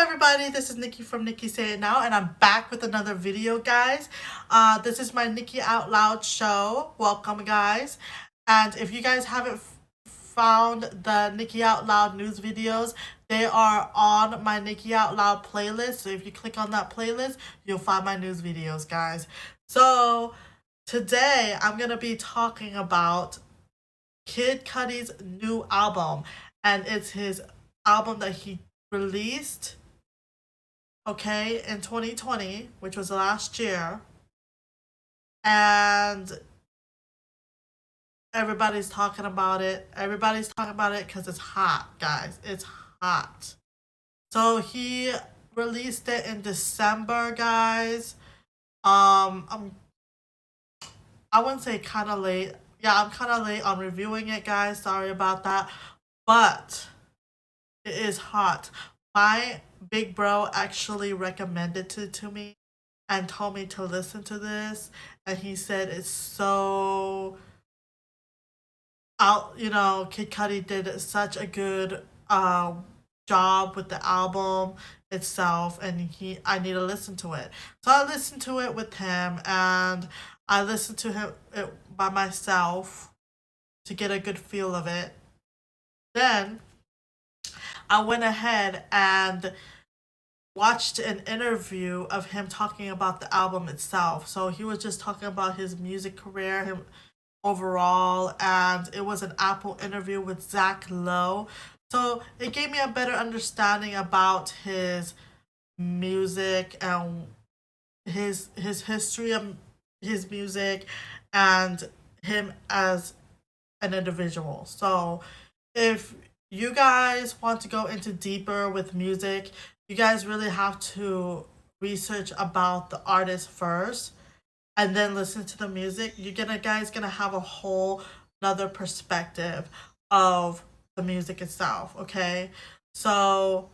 everybody, this is Nikki from Nikki Say It Now, and I'm back with another video, guys. This is my Nikki Out Loud show. Welcome, guys. And if you guys haven't found the Nikki Out Loud news videos, they are on my Nikki Out Loud playlist. So if you click on that playlist, you'll find my news videos, guys. So today I'm going to be talking about Kid Cudi's new album, and it's his album that he released in 2020, which was last year, and everybody's talking about it because it's hot, guys. It's hot. So he released it in December, guys. I wouldn't say kind of late. Yeah, I'm kind of late on reviewing it, guys. Sorry about that, but it is hot. My big bro actually recommended it to me and told me to listen to this, and he said it's so Kid Cudi did such a good job with the album itself, and I need to listen to it. So I listened to it with him, and I listened to it by myself to get a good feel of it. Then I went ahead and watched an interview of him talking about the album itself. So he was just talking about his music career, him overall, and it was an Apple interview with Zach Lowe. So it gave me a better understanding about his music and his history of his music and him as an individual. So if you guys want to go into deeper with music, you guys really have to research about the artist first and then listen to the music. You're gonna have a whole another perspective of the music itself, okay? So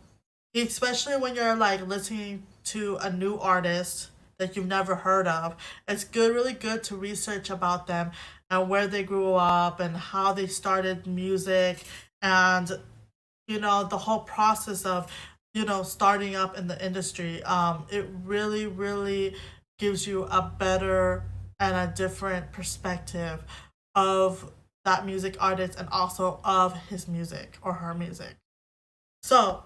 especially when you're like listening to a new artist that you've never heard of, it's really good to research about them and where they grew up and how they started music, and the whole process of starting up in the industry. It really gives you a better and a different perspective of that music artist and also of his music or her music. So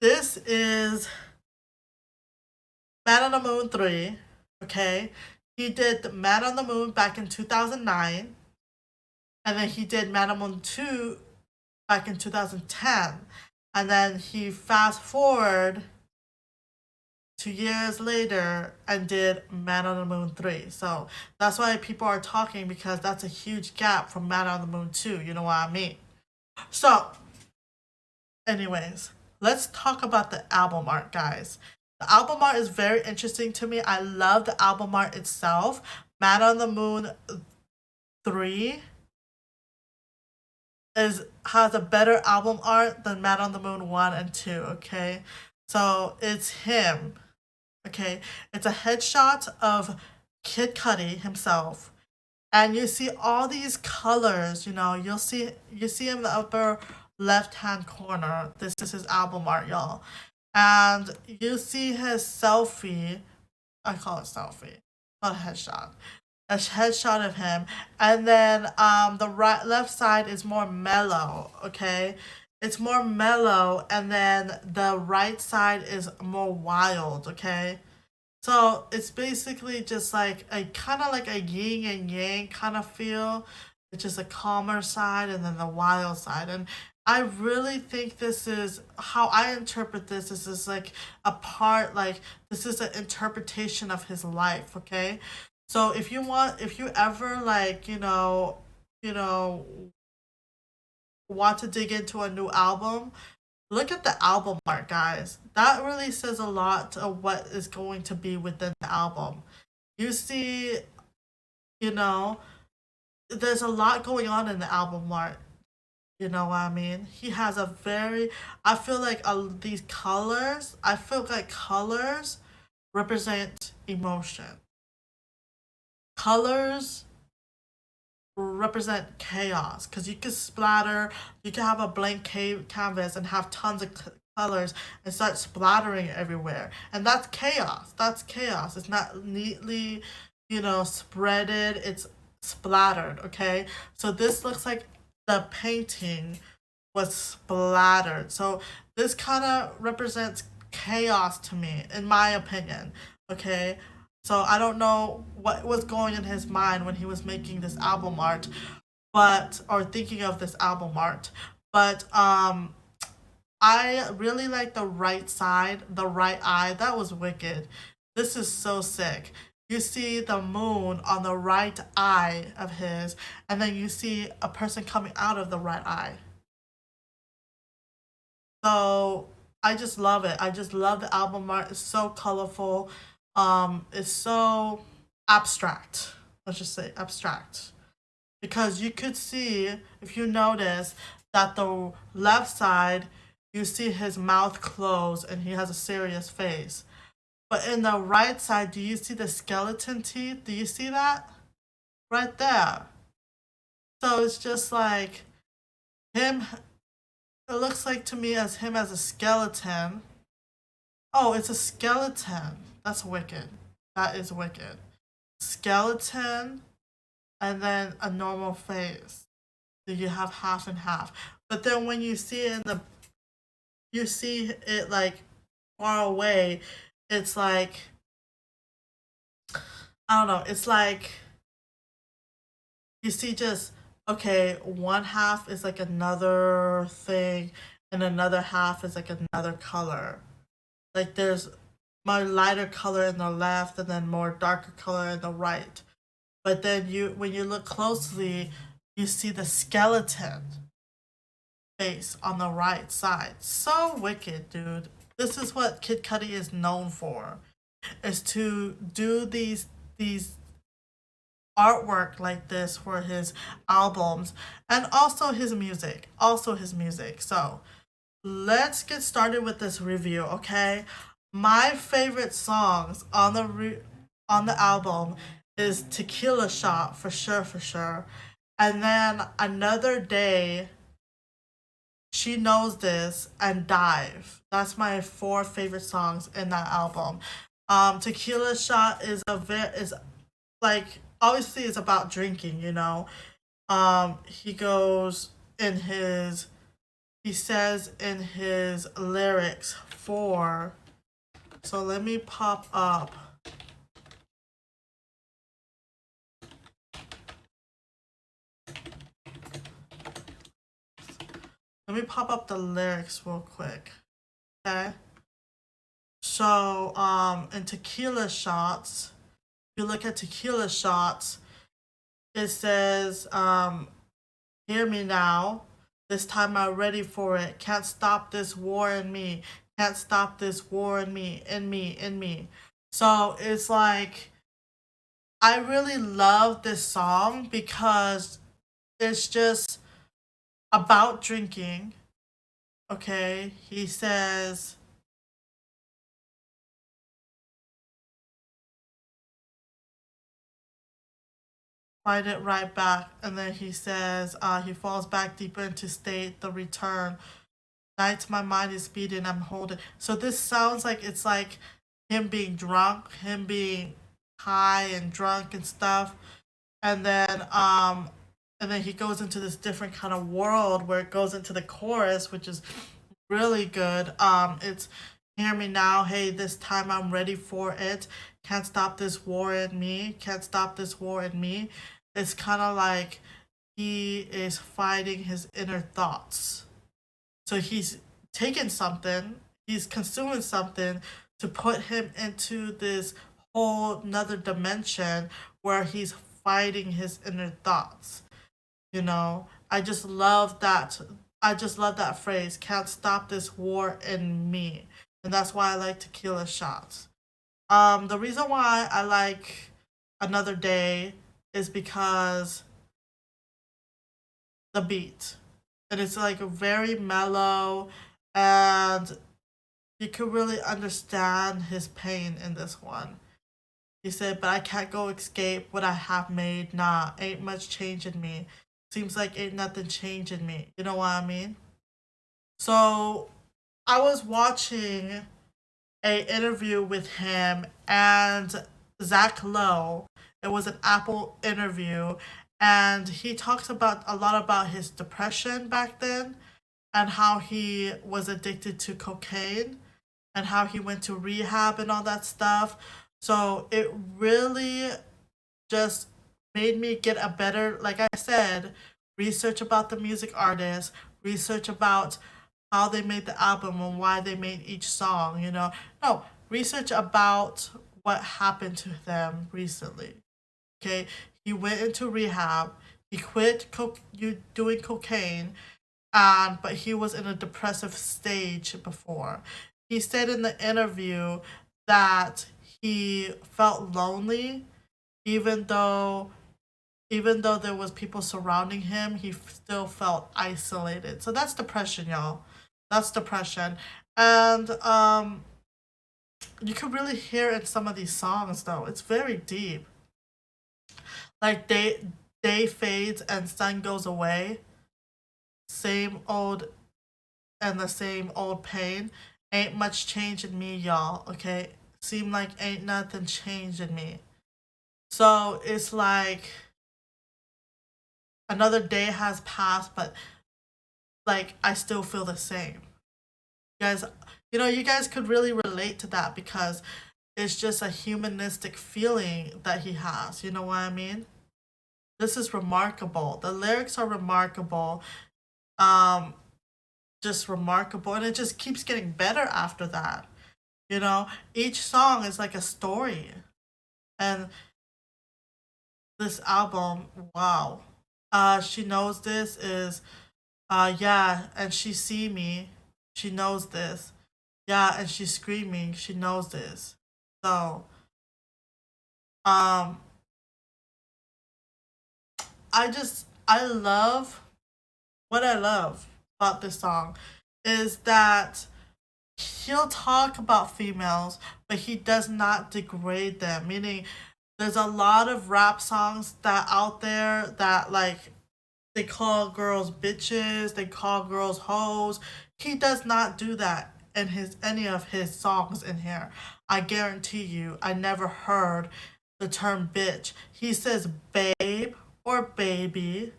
this is Man on the Moon 3, okay? He did Man on the Moon back in 2009, and then he did Man on the Moon 2 back in 2010, and then he fast forward 2 years later and did Man on the Moon 3. So that's why people are talking, because that's a huge gap from Man on the Moon 2, you know what I mean? So anyways, let's talk about the album art, guys. The album art is very interesting to me. I love the album art itself. Man on the Moon 3 has a better album art than Man on the Moon 1 and 2, okay? So it's him, okay? It's a headshot of Kid Cudi himself. And you see all these colors, you see in the upper left-hand corner. This is his album art, y'all. And you see his selfie. I call it selfie, not a headshot. A headshot of him, and then the left side is more mellow, okay? It's more mellow, and then the right side is more wild, okay? So it's basically just like a kind of like a yin and yang kind of feel. It's just a calmer side and then the wild side. And I really think this is how I interpret this. This is like this is an interpretation of his life, okay? So if you ever want to dig into a new album, look at the album art, guys. That really says a lot of what is going to be within the album. You see, there's a lot going on in the album art. You know what I mean? He has I feel like colors represent emotion. Colors represent chaos, because you can have a blank canvas and have tons of colors and start splattering everywhere. And that's chaos. That's chaos. It's not neatly, spreaded. It's splattered, okay? So this looks like the painting was splattered. So this kind of represents chaos to me, in my opinion, okay? So I don't know what was going in his mind when he was making this album art, or thinking of this album art. But I really like the right side, the right eye. That was wicked. This is so sick. You see the moon on the right eye of his, and then you see a person coming out of the right eye. So I just love it. I just love the album art. It's so colorful. It's so abstract. Let's just say abstract. Because you could see, if you notice, that the left side, you see his mouth closed and he has a serious face. But in the right side, do you see the skeleton teeth? Do you see that? Right there. So it's just like him, it looks like to me as him as a skeleton. Oh, it's a skeleton. That's wicked. That is wicked. Skeleton and then a normal face. So you have half and half. But then when you see it you see it like far away, it's like, I don't know, it's like you see just, okay, one half is like another thing and another half is like another color. Like there's more lighter color in the left and then more darker color in the right. But then when you look closely, you see the skeleton face on the right side. So wicked, dude. This is what Kid Cudi is known for, is to do these artwork like this for his albums and also his music. So let's get started with this review, okay? My favorite songs on on the album is Tequila Shot, for sure. And then Another Day, She Knows This, and Dive. That's my 4 favorite songs in that album. Tequila Shot is like, obviously it's about drinking, he goes in his he says in his lyrics for, so let me pop up the lyrics real quick, okay? So in Tequila Shots, if you look at Tequila Shots, it says, hear me now, this time I'm ready for it, can't stop this war in me, can't stop this war in me. So it's like, I really love this song because it's just about drinking. Okay, he says, fight it right back, and then he says, he falls back deeper into state, the return. Nights my mind is beating, I'm holding. So this sounds like it's like him being drunk, him being high and drunk and stuff. And then he goes into this different kind of world where it goes into the chorus, which is really good. It's hear me now, hey, this time I'm ready for it. Can't stop this war in me. Can't stop this war in me. It's kind of like he is fighting his inner thoughts. So he's taken something, he's consuming something to put him into this whole another dimension where he's fighting his inner thoughts. I just love that. I just love that phrase, can't stop this war in me. And that's why I like Tequila Shots. The reason why I like Another Day is because the beat. And it's like very mellow, and you can really understand his pain in this one. He said, but I can't go escape what I have made. Nah, ain't much change in me. Seems like ain't nothing changing me. You know what I mean? So I was watching a interview with him and Zach Lowe. It was an Apple interview, and he talks about a lot about his depression back then and how he was addicted to cocaine and how he went to rehab and all that stuff. So it really just made me get a better, like I said, research about the music artist, research about how they made the album and why they made each song, you know. No, research about what happened to them recently. Okay, he went into rehab. He quit you doing cocaine, and but he was in a depressive stage before. He said in the interview that he felt lonely, even though there was people surrounding him, he still felt isolated. So that's depression, y'all. That's depression. And you can really hear it in some of these songs though. It's very deep. Like day fades and sun goes away. Same old and the same old pain. Ain't much change in me, y'all, okay? Seem like ain't nothing changed in me. So it's like another day has passed, but like I still feel the same. You guys, you guys could really relate to that because it's just a humanistic feeling that he has. You know what I mean? This is remarkable. The lyrics are remarkable. Um, just remarkable, and it just keeps getting better after that. Each song is like a story, and this album, wow. She knows this is, yeah, and she see me. She knows this. Yeah, and she's screaming. She knows this. So, um, I love what I love about this song is that he'll talk about females, but he does not degrade them. Meaning, there's a lot of rap songs that out there that like they call girls bitches, they call girls hoes. He does not do that in his any of his songs in here. I guarantee you, I never heard the term bitch. He says babe or baby.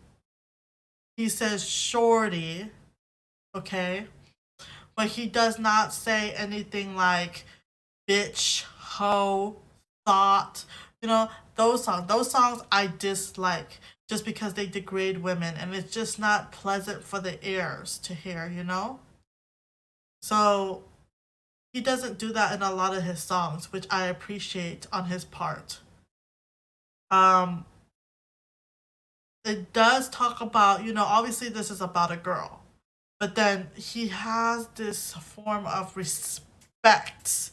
He says shorty, okay? But he does not say anything like bitch, hoe, thought. Those songs I dislike just because they degrade women and it's just not pleasant for the ears to hear. So he doesn't do that in a lot of his songs, which I appreciate on his part. Um, it does talk about, obviously this is about a girl, but then he has this form of respect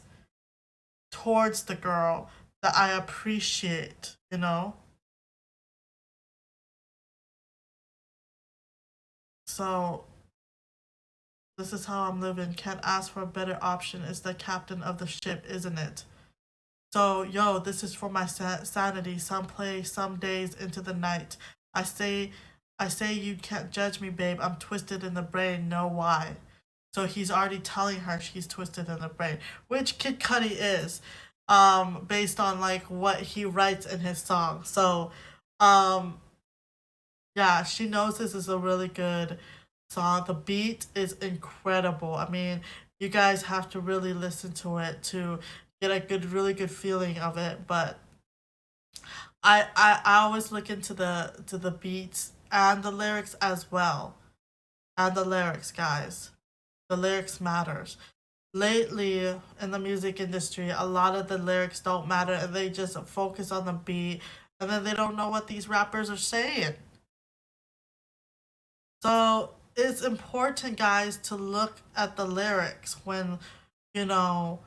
towards the girl that I appreciate. So this is how I'm living. Can't ask for a better option. Is the captain of the ship, isn't it? So, yo, this is for my sanity. Some play, some days into the night. I say, I say you can't judge me, babe. I'm twisted in the brain. Know why? So he's already telling her she's twisted in the brain, which Kid Cudi is, based on like what he writes in his song. So, um, yeah, she knows this is a really good song. The beat is incredible. I mean, you guys have to really listen to it to get a really good feeling of it. But I always look into the beats and the lyrics as well. And the lyrics, guys. The lyrics matters. Lately in the music industry, a lot of the lyrics don't matter and they just focus on the beat and then they don't know what these rappers are saying. So it's important, guys, to look at the lyrics when, you know,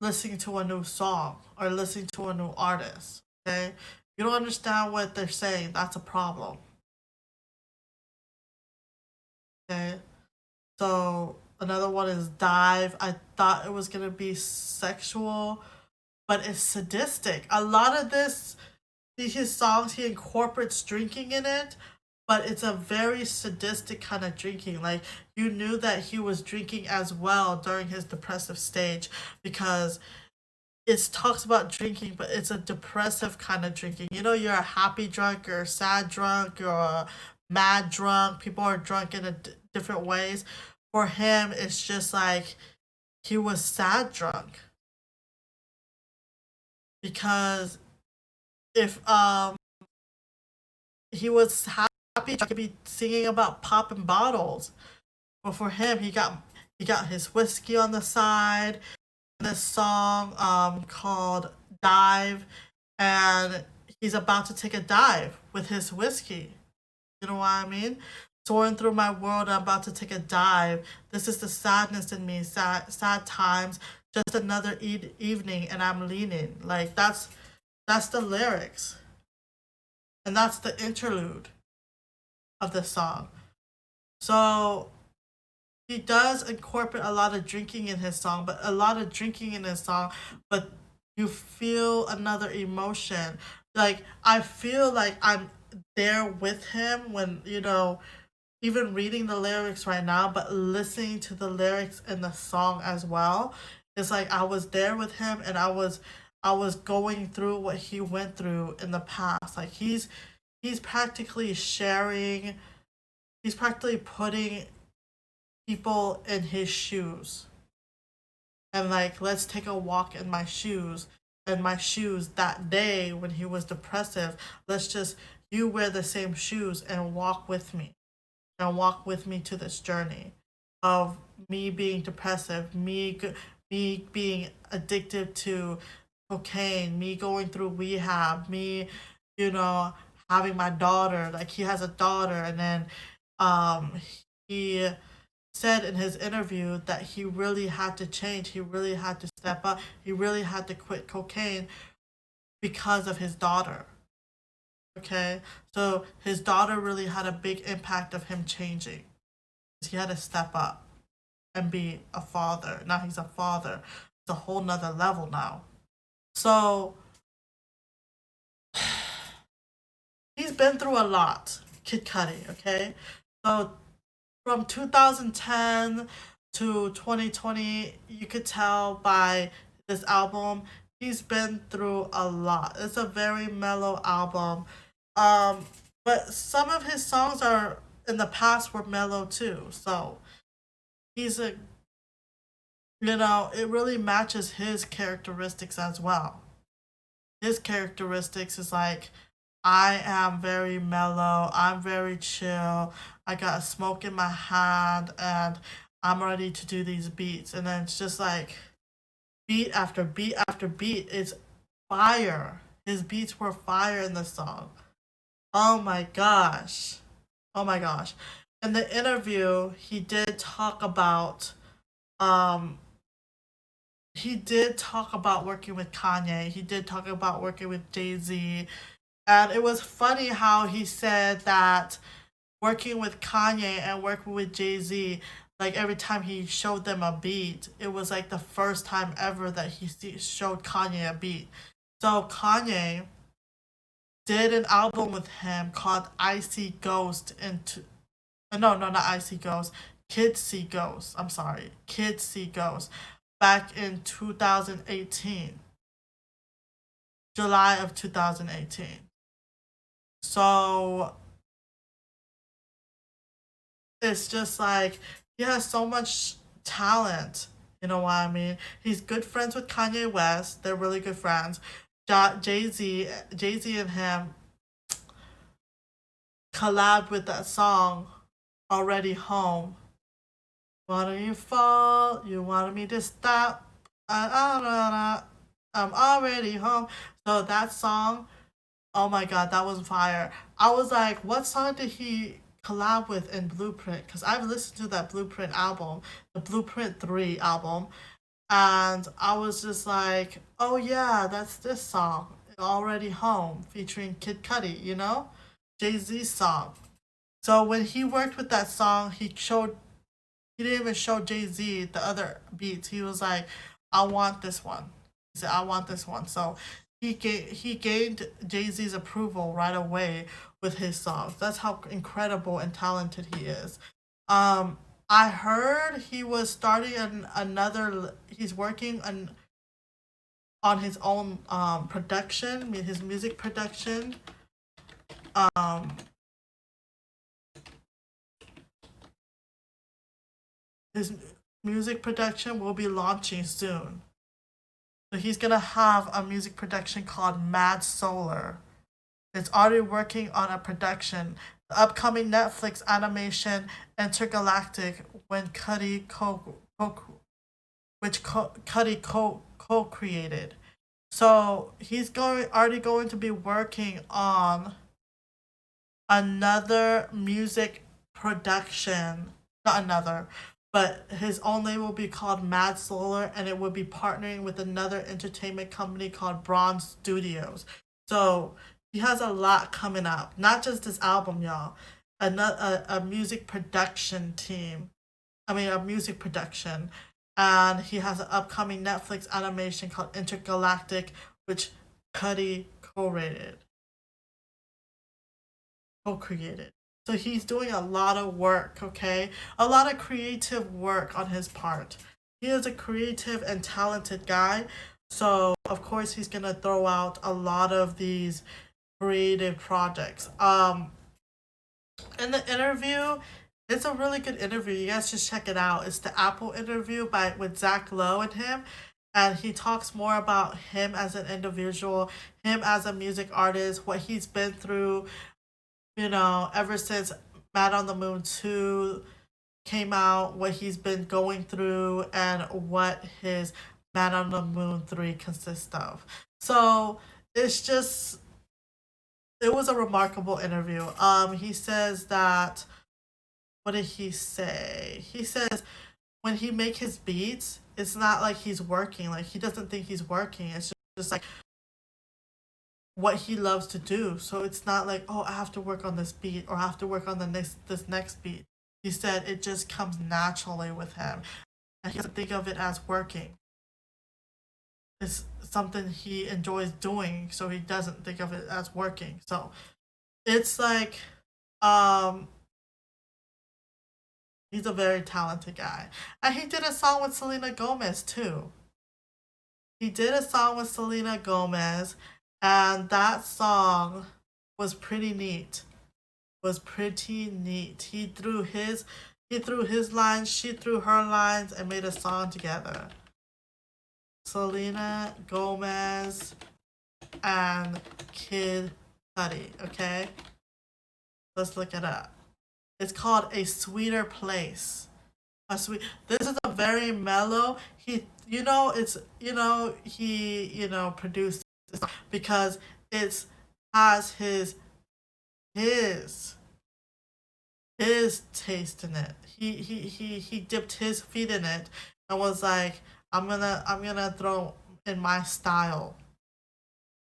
listening to a new song or listening to a new artist. Okay? You don't understand what they're saying, that's a problem. Okay? So another one is Dive. I thought it was gonna be sexual, but it's sadistic. A lot of his songs he incorporates drinking in it, but it's a very sadistic kind of drinking. Like you knew that he was drinking as well during his depressive stage because it talks about drinking, but it's a depressive kind of drinking. You know, you're a happy drunk, you're a sad drunk, you're a mad drunk. People are drunk in different ways. For him, it's just like he was sad drunk because if he was happy, he could be singing about popping bottles. But for him, he got his whiskey on the side. This song called Dive, and he's about to take a dive with his whiskey. You know what I mean? Soaring through my world, I'm about to take a dive. This is the sadness in me, sad times. Just another evening, and I'm leaning. Like that's the lyrics, and that's the interlude of the song. So he does incorporate a lot of drinking in his song, but a lot of drinking in his song, but you feel another emotion. Like I feel like I'm there with him when, even reading the lyrics right now, but listening to the lyrics in the song as well. It's like I was there with him and I was going through what he went through in the past. Like he's practically sharing, he's practically putting people in his shoes, and like, let's take a walk in my shoes, that day when he was depressive. Let's just, you wear the same shoes and walk with me to this journey of me being depressive, me being addicted to cocaine, me going through rehab, me, you know, having my daughter. Like he has a daughter, and then um he said in his interview that he really had to change. He really had to step up. He really had to quit cocaine because of his daughter. Okay, so his daughter really had a big impact of him changing. He had to step up and be a father. Now he's a father. It's a whole nother level now. So he's been through a lot, Kid Cudi. Okay, so from 2010 to 2020, you could tell by this album, he's been through a lot. It's a very mellow album. Um, but some of his songs are in the past were mellow too. So he's a, it really matches his characteristics as well. His characteristics is like, I am very mellow, I'm very chill, I got a smoke in my hand, and I'm ready to do these beats. And then it's just like beat after beat after beat. It's fire. His beats were fire in the song. Oh my gosh. Oh my gosh. In the interview, um he did talk about working with Kanye. He did talk about working with Jay-Z. And it was funny how he said that working with Kanye and working with Jay Z, like every time he showed them a beat, it was like the first time ever that showed Kanye a beat. So Kanye did an album with him called I See Ghost into no, not I See Ghost, Kids See Ghost. I'm sorry, Kids See Ghost, back in 2018, July of 2018. So it's just like he has so much talent. You know what I mean? He's good friends with Kanye West. They're really good friends. Jay Z and him collabed with that song "Already Home." Wanna you fall? You wanted me to stop? I'm already home. So that song, oh my god, that was fire. I was like, what song did he collab with in Blueprint? Because I've listened to that Blueprint album, the Blueprint 3 album, and I was just like, oh yeah, that's this song, Already Home, featuring Kid Cudi, Jay Z's song. So when he worked with that song, he didn't even show Jay Z the other beats. He was like, I want this one. He said, I want this one. So he gained Jay-Z's approval right away with his songs. That's how incredible and talented he is. Um, I heard he was starting another. He's working on his own production, his music production. Um, his music production will be launching soon. So he's gonna have a music production called Mad Solar. It's already working on a production. The upcoming Netflix animation Intergalactic, when Cuddy co-created. So he's already going to be working on another music production. Not another, but his own label will be called Mad Solar, and it will be partnering with another entertainment company called Bronze Studios. So he has a lot coming up. Not just this album, y'all. A music production team. I mean, a music production. And he has an upcoming Netflix animation called Intergalactic, which Cuddy co-created. So he's doing a lot of work, okay? A lot of creative work on his part. He is a creative and talented guy. So, of course, he's going to throw out a lot of these creative projects. In the interview, it's a really good interview. You guys should check it out. It's the Apple interview with Zach Lowe and him. And he talks more about him as an individual, him as a music artist, what he's been through, ever since Man on the Moon 2 came out, what he's been going through, and what his Man on the Moon 3 consists of. So it's just, it was a remarkable interview. He says that, what did he say? He says when he make his beats, it's not like he's working. Like, he doesn't think he's working. It's just like what he loves to do. So it's not like, oh, I have to work on this beat or I have to work on this next beat. He said it just comes naturally with him, and he doesn't think of it as working. It's something he enjoys doing, so he doesn't think of it as working. So it's like, he's a very talented guy. And he did a song with Selena Gomez too. He did a song with Selena Gomez, and that song was pretty neat. He threw his lines, she threw her lines, and made a song together. Selena Gomez and Kid Cudi, okay? Let's look it up. It's called A Sweeter Place. This is a very mellow. He produced this because it has his taste in it. He dipped his feet in it and was like, I'm gonna throw in my style.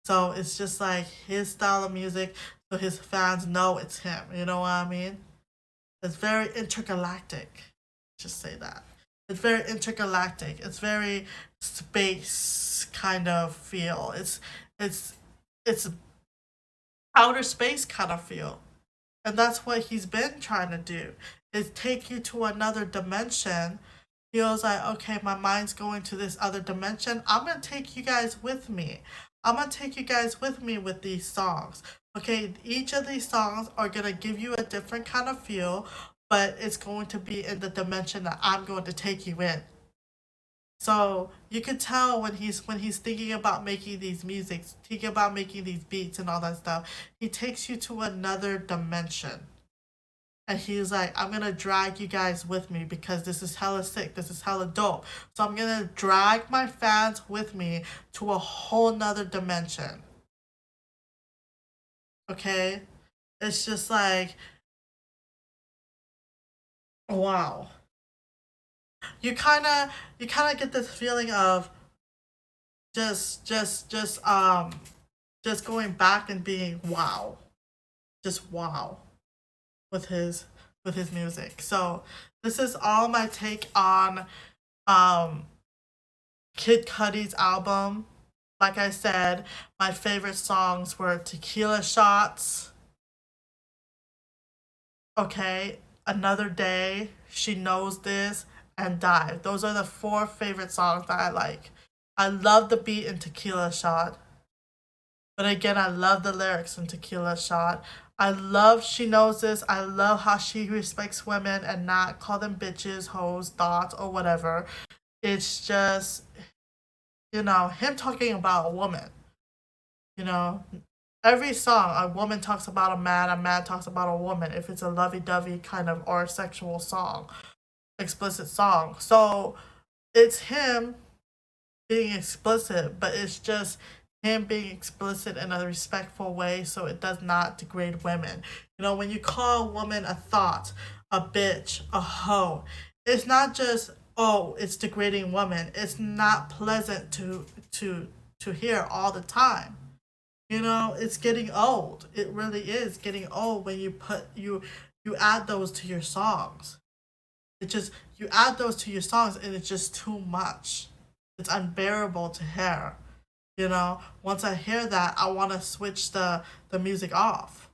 So it's just like his style of music, so his fans know it's him. You know what I mean? It's very intergalactic. Just say that. It's very intergalactic. It's very space kind of feel. It's outer space kind of feel. And that's what he's been trying to do. Is take you to another dimension. He was like, okay, my mind's going to this other dimension. I'm gonna take you guys with me. I'm gonna take you guys with me with these songs. Okay, each of these songs are gonna give you a different kind of feel, but it's going to be in the dimension that I'm going to take you in. So you could tell when he's thinking about making these musics, thinking about making these beats and all that stuff, he takes you to another dimension. And he's like, I'm gonna drag you guys with me because this is hella sick, this is hella dope. So I'm gonna drag my fans with me to a whole nother dimension. Okay? It's just like, wow. You kinda get this feeling of just just just um just going back and being wow. Just wow with his music. So this is all my take on um Kid Cudi's album. like I said, my favorite songs were Tequila Shots, okay, Another Day, She Knows This, and Dive. Those are the 4 favorite songs that I like. I love the beat in Tequila Shot. But again, I love the lyrics in Tequila Shot. I love She Knows This. I love how she respects women and not call them bitches, hoes, thoughts, or whatever. It's just, him talking about a woman. You know, every song, a woman talks about a man talks about a woman, if it's a lovey-dovey kind of or sexual song, explicit song. So it's him being explicit, but it's just him being explicit in a respectful way so it does not degrade women. When you call a woman a thought, a bitch, a hoe, it's not just, oh, it's degrading women. It's not pleasant to hear all the time. It's getting old. It really is getting old when you add those to your songs. You add those to your songs and it's just too much. It's unbearable to hear. Once I hear that, I want to switch the music off.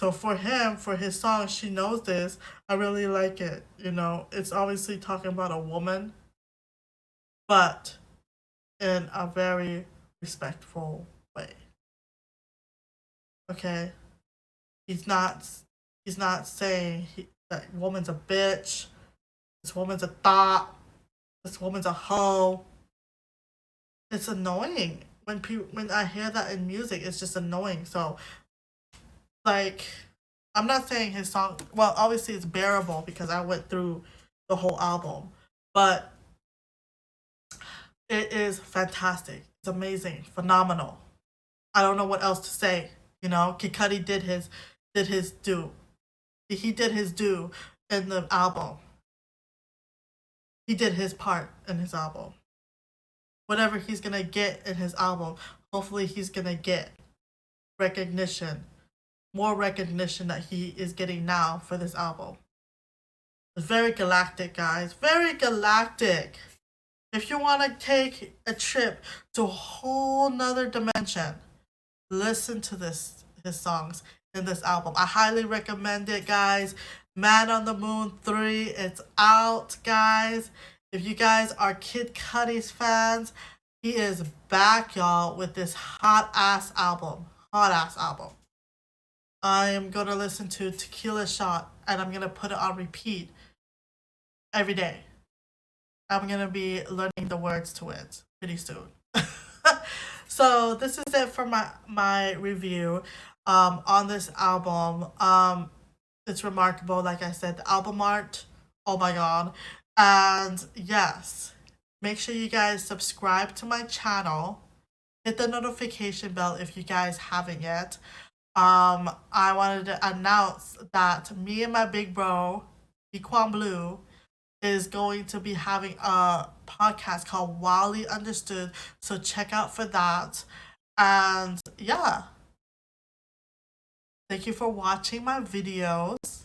So for him, for his song She Knows This, I really like it. It's obviously talking about a woman, but in a very respectful way. Okay? He's not saying that woman's a bitch, this woman's a thought, this woman's a hoe. It's annoying when I hear that in music. It's just annoying. So, like, I'm not saying his song. Well, obviously it's bearable because I went through the whole album, but it is fantastic. It's amazing, phenomenal. I don't know what else to say. Kid Cudi did his due. He did his due in the album. He did his part in his album. Whatever he's gonna get in his album, hopefully he's gonna get recognition, more recognition that he is getting now for this album. It's very galactic, guys. Very galactic. If you want to take a trip to a whole nother dimension, listen to his songs in this album. I highly recommend it, guys. Man on the Moon 3, it's out, guys. If you guys are Kid Cudi's fans, he is back, y'all, with this hot-ass album. Hot-ass album. I am going to listen to Tequila Shot, and I'm going to put it on repeat every day. I'm going to be learning the words to it pretty soon. So this is it for my review on this album. It's remarkable, like I said, the album art, oh my god. And yes, make sure you guys subscribe to my channel. Hit the notification bell if you guys haven't yet. I wanted to announce that me and my big bro, Equan Blue, is going to be having a podcast called Wildly Understood. So check out for that. And yeah. Thank you for watching my videos.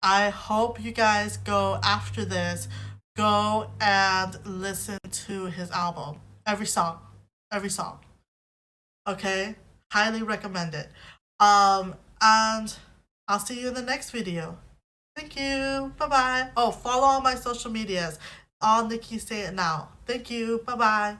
I hope you guys go after this. Go and listen to his album. Every song. Every song. Okay? Highly recommend it. And I'll see you in the next video. Thank you. Bye-bye. Oh, follow all my social medias. All Nikki Say It Now. Thank you. Bye-bye.